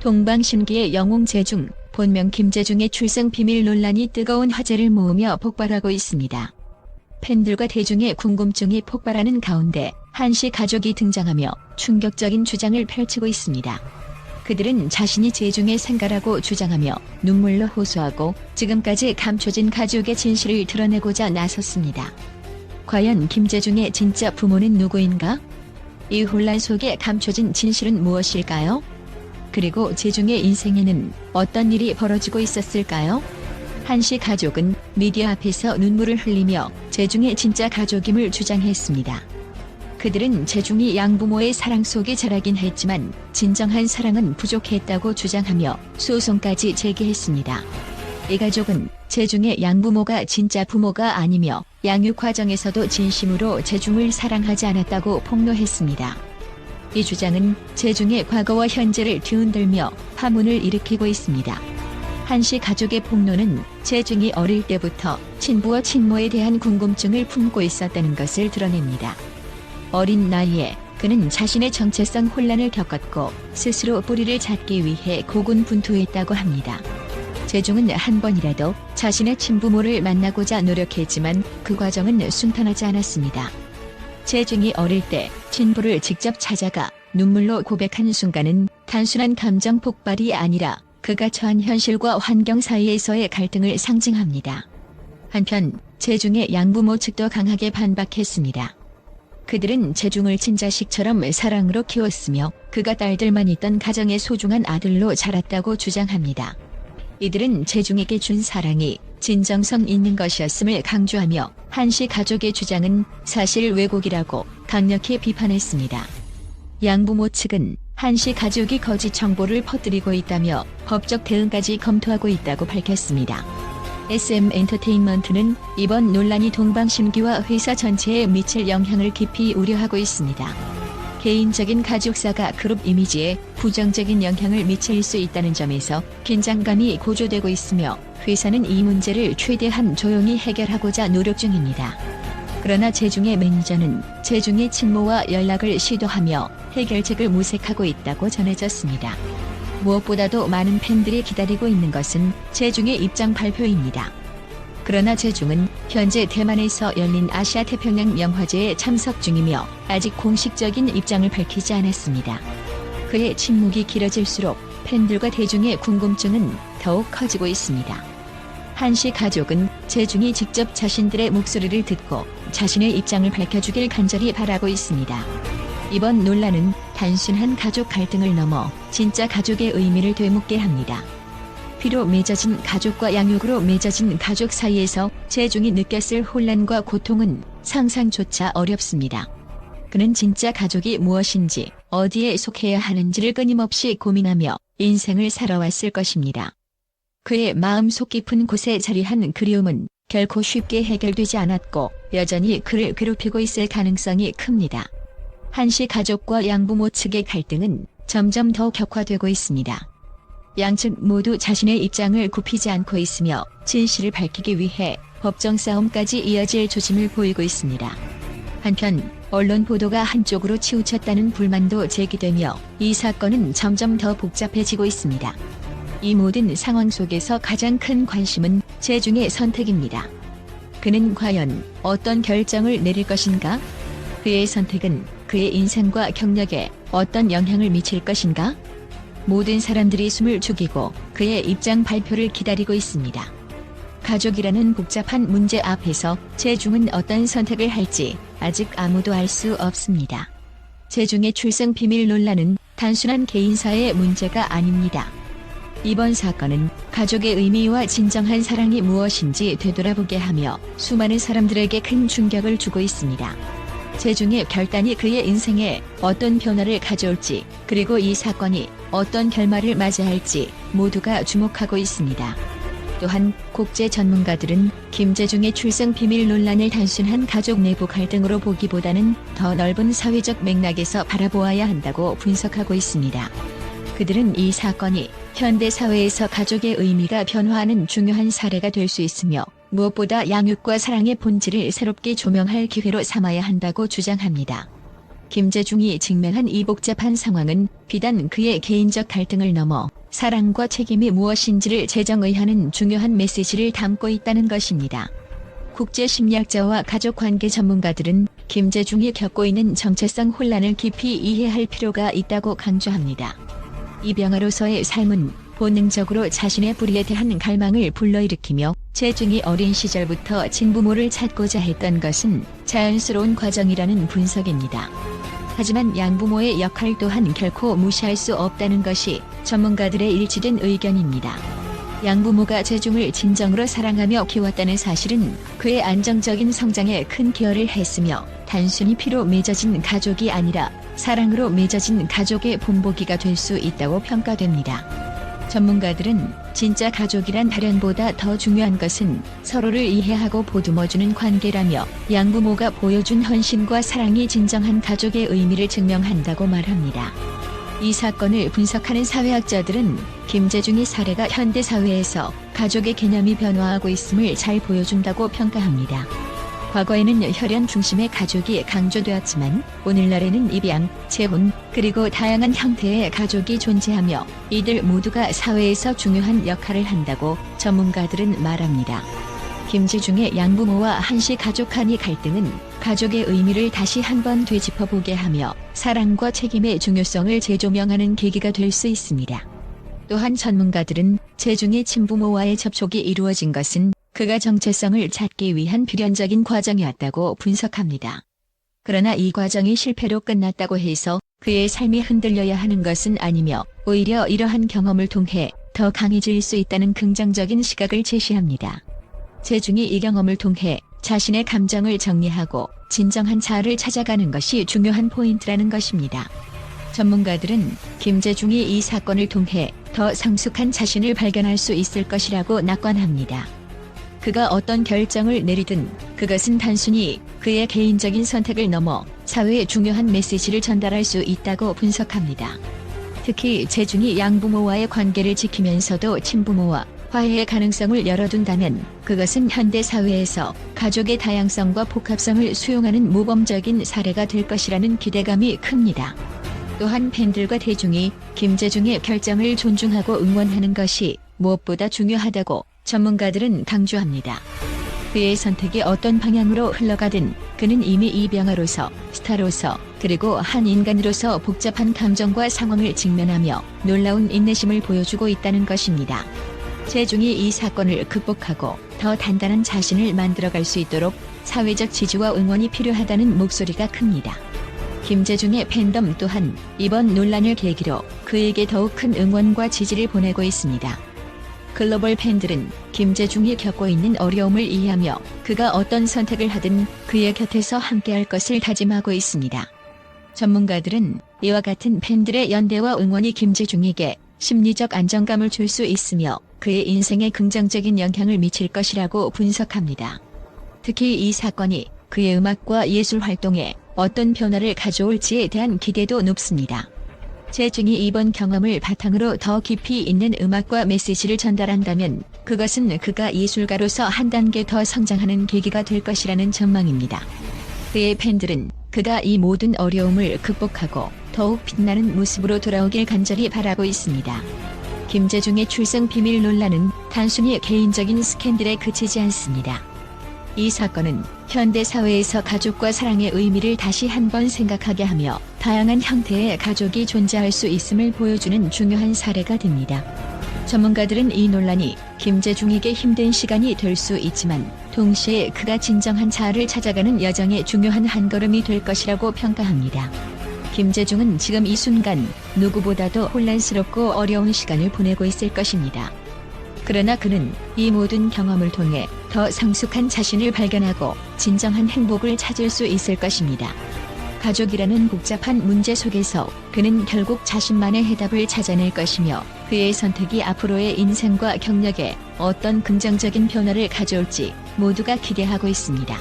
동방신기의 영웅 재중, 본명 김재중의 출생 비밀 논란이 뜨거운 화제를 모으며 폭발하고 있습니다. 팬들과 대중의 궁금증이 폭발하는 가운데 한씨 가족이 등장하며 충격적인 주장을 펼치고 있습니다. 그들은 자신이 재중의 생가라고 주장하며 눈물로 호소하고 지금까지 감춰진 가족의 진실을 드러내고자 나섰습니다. 과연 김재중의 진짜 부모는 누구인가? 이 혼란 속에 감춰진 진실은 무엇일까요? 그리고 재중의 인생에는 어떤 일이 벌어지고 있었을까요? 한씨 가족은 미디어 앞에서 눈물을 흘리며 재중의 진짜 가족임을 주장했습니다. 그들은 재중이 양부모의 사랑 속에 자라긴 했지만 진정한 사랑은 부족했다고 주장하며 소송까지 제기했습니다. 이 가족은 재중의 양부모가 진짜 부모가 아니며 양육 과정에서도 진심으로 재중을 사랑하지 않았다고 폭로했습니다. 이 주장은 재중의 과거와 현재를 뒤흔들며 파문을 일으키고 있습니다. 한씨 가족의 폭로는 재중이 어릴 때부터 친부와 친모에 대한 궁금증을 품고 있었다는 것을 드러냅니다. 어린 나이에 그는 자신의 정체성 혼란을 겪었고 스스로 뿌리를 찾기 위해 고군분투했다고 합니다. 재중은 한 번이라도 자신의 친부모를 만나고자 노력했지만 그 과정은 순탄하지 않았습니다. 재중이 어릴 때 친부를 직접 찾아가 눈물로 고백한 순간은 단순한 감정 폭발이 아니라 그가 처한 현실과 환경 사이에서의 갈등을 상징합니다. 한편 재중의 양부모 측도 강하게 반박했습니다. 그들은 재중을 친자식처럼 사랑으로 키웠으며 그가 딸들만 있던 가정의 소중한 아들로 자랐다고 주장합니다. 이들은 재중에게 준 사랑이 진정성 있는 것이었음을 강조하며 한씨 가족의 주장은 사실 왜곡이라고 강력히 비판했습니다. 양부모 측은 한씨 가족이 거짓 정보를 퍼뜨리고 있다며 법적 대응까지 검토하고 있다고 밝혔습니다. SM엔터테인먼트는 이번 논란이 동방신기와 회사 전체에 미칠 영향을 깊이 우려하고 있습니다. 개인적인 가족사가 그룹 이미지에 부정적인 영향을 미칠 수 있다는 점에서 긴장감이 고조되고 있으며 회사는 이 문제를 최대한 조용히 해결하고자 노력 중입니다. 그러나 재중의 매니저는 재중의 친모와 연락을 시도하며 해결책을 모색하고 있다고 전해졌습니다. 무엇보다도 많은 팬들이 기다리고 있는 것은 재중의 입장 발표입니다. 그러나 재중은 현재 대만에서 열린 아시아 태평양 영화제에 참석 중이며 아직 공식적인 입장을 밝히지 않았습니다. 그의 침묵이 길어질수록 팬들과 대중의 궁금증은 더욱 커지고 있습니다. 한씨 가족은 재중이 직접 자신들의 목소리를 듣고 자신의 입장을 밝혀주길 간절히 바라고 있습니다. 이번 논란은 단순한 가족 갈등을 넘어 진짜 가족의 의미를 되묻게 합니다. 피로 맺어진 가족과 양육으로 맺어진 가족 사이에서 재중이 느꼈을 혼란과 고통은 상상조차 어렵습니다. 그는 진짜 가족이 무엇인지, 어디에 속해야 하는지를 끊임없이 고민하며 인생을 살아왔을 것입니다. 그의 마음속 깊은 곳에 자리한 그리움은 결코 쉽게 해결되지 않았고 여전히 그를 괴롭히고 있을 가능성이 큽니다. 한씨 가족과 양부모 측의 갈등은 점점 더 격화되고 있습니다. 양측 모두 자신의 입장을 굽히지 않고 있으며 진실을 밝히기 위해 법정 싸움까지 이어질 조짐을 보이고 있습니다. 한편 언론 보도가 한쪽으로 치우쳤다는 불만도 제기되며 이 사건은 점점 더 복잡해지고 있습니다. 이 모든 상황 속에서 가장 큰 관심은 재중의 선택입니다. 그는 과연 어떤 결정을 내릴 것인가? 그의 선택은 그의 인생과 경력에 어떤 영향을 미칠 것인가? 모든 사람들이 숨을 죽이고 그의 입장 발표를 기다리고 있습니다. 가족이라는 복잡한 문제 앞에서 재중은 어떤 선택을 할지 아직 아무도 알 수 없습니다. 재중의 출생 비밀 논란은 단순한 개인사의 문제가 아닙니다. 이번 사건은 가족의 의미와 진정한 사랑이 무엇인지 되돌아보게 하며 수많은 사람들에게 큰 충격을 주고 있습니다. 재중의 결단이 그의 인생에 어떤 변화를 가져올지, 그리고 이 사건이 어떤 결말을 맞이할지 모두가 주목하고 있습니다. 또한 국제 전문가들은 김재중의 출생 비밀 논란을 단순한 가족 내부 갈등으로 보기보다는 더 넓은 사회적 맥락에서 바라보아야 한다고 분석하고 있습니다. 그들은 이 사건이 현대 사회에서 가족의 의미가 변화하는 중요한 사례가 될 수 있으며 무엇보다 양육과 사랑의 본질을 새롭게 조명할 기회로 삼아야 한다고 주장합니다. 김재중이 직면한 이 복잡한 상황은 비단 그의 개인적 갈등을 넘어 사랑과 책임이 무엇인지를 재정의하는 중요한 메시지를 담고 있다는 것입니다. 국제심리학자와 가족관계 전문가들은 김재중이 겪고 있는 정체성 혼란을 깊이 이해할 필요가 있다고 강조합니다. 이 병아로서의 삶은 본능적으로 자신의 불의에 대한 갈망을 불러일으키며 재중이 어린 시절부터 친부모를 찾고자 했던 것은 자연스러운 과정이라는 분석입니다. 하지만 양부모의 역할 또한 결코 무시할 수 없다는 것이 전문가들의 일치된 의견입니다. 양부모가 재중을 진정으로 사랑하며 키웠다는 사실은 그의 안정적인 성장에 큰 기여를 했으며 단순히 피로 맺어진 가족이 아니라 사랑으로 맺어진 가족의 본보기가 될 수 있다고 평가됩니다. 전문가들은 진짜 가족이란 다련보다 더 중요한 것은 서로를 이해하고 보듬어주는 관계라며 양부모가 보여준 헌신과 사랑이 진정한 가족의 의미를 증명한다고 말합니다. 이 사건을 분석하는 사회학자들은 김재중의 사례가 현대사회에서 가족의 개념이 변화하고 있음을 잘 보여준다고 평가합니다. 과거에는 혈연 중심의 가족이 강조되었지만 오늘날에는 입양, 재혼, 그리고 다양한 형태의 가족이 존재하며 이들 모두가 사회에서 중요한 역할을 한다고 전문가들은 말합니다. 김재중의 양부모와 한시 가족 간의 갈등은 가족의 의미를 다시 한번 되짚어보게 하며 사랑과 책임의 중요성을 재조명하는 계기가 될 수 있습니다. 또한 전문가들은 재중의 친부모와의 접촉이 이루어진 것은 그가 정체성을 찾기 위한 필연적인 과정이었다고 분석합니다. 그러나 이 과정이 실패로 끝났다고 해서 그의 삶이 흔들려야 하는 것은 아니며 오히려 이러한 경험을 통해 더 강해질 수 있다는 긍정적인 시각을 제시합니다. 재중이 이 경험을 통해 자신의 감정을 정리하고 진정한 자아를 찾아가는 것이 중요한 포인트라는 것입니다. 전문가들은 김재중이 이 사건을 통해 더 성숙한 자신을 발견할 수 있을 것이라고 낙관합니다. 그가 어떤 결정을 내리든 그것은 단순히 그의 개인적인 선택을 넘어 사회에 중요한 메시지를 전달할 수 있다고 분석합니다. 특히 재중이 양부모와의 관계를 지키면서도 친부모와 화해의 가능성을 열어둔다면 그것은 현대 사회에서 가족의 다양성과 복합성을 수용하는 모범적인 사례가 될 것이라는 기대감이 큽니다. 또한 팬들과 대중이 김재중의 결정을 존중하고 응원하는 것이 무엇보다 중요하다고 전문가들은 강조합니다. 그의 선택이 어떤 방향으로 흘러가든 그는 이미 이 병아로서, 스타로서, 그리고 한 인간으로서 복잡한 감정과 상황을 직면하며 놀라운 인내심을 보여주고 있다는 것입니다. 재중이 이 사건을 극복하고 더 단단한 자신을 만들어갈 수 있도록 사회적 지지와 응원이 필요하다는 목소리가 큽니다. 김재중의 팬덤 또한 이번 논란을 계기로 그에게 더욱 큰 응원과 지지를 보내고 있습니다. 글로벌 팬들은 김재중이 겪고 있는 어려움을 이해하며 그가 어떤 선택을 하든 그의 곁에서 함께할 것을 다짐하고 있습니다. 전문가들은 이와 같은 팬들의 연대와 응원이 김재중에게 심리적 안정감을 줄 수 있으며 그의 인생에 긍정적인 영향을 미칠 것이라고 분석합니다. 특히 이 사건이 그의 음악과 예술 활동에 어떤 변화를 가져올지에 대한 기대도 높습니다. 재중이 이번 경험을 바탕으로 더 깊이 있는 음악과 메시지를 전달한다면 그것은 그가 예술가로서 한 단계 더 성장하는 계기가 될 것이라는 전망입니다. 그의 팬들은 그가 이 모든 어려움을 극복하고 더욱 빛나는 모습으로 돌아오길 간절히 바라고 있습니다. 김재중의 출생 비밀 논란은 단순히 개인적인 스캔들에 그치지 않습니다. 이 사건은 현대 사회에서 가족과 사랑의 의미를 다시 한번 생각하게 하며 다양한 형태의 가족이 존재할 수 있음을 보여주는 중요한 사례가 됩니다. 전문가들은 이 논란이 김재중에게 힘든 시간이 될 수 있지만 동시에 그가 진정한 자아를 찾아가는 여정의 중요한 한 걸음이 될 것이라고 평가합니다. 김재중은 지금 이 순간 누구보다도 혼란스럽고 어려운 시간을 보내고 있을 것입니다. 그러나 그는 이 모든 경험을 통해 더 성숙한 자신을 발견하고 진정한 행복을 찾을 수 있을 것입니다. 가족이라는 복잡한 문제 속에서 그는 결국 자신만의 해답을 찾아낼 것이며 그의 선택이 앞으로의 인생과 경력에 어떤 긍정적인 변화를 가져올지 모두가 기대하고 있습니다.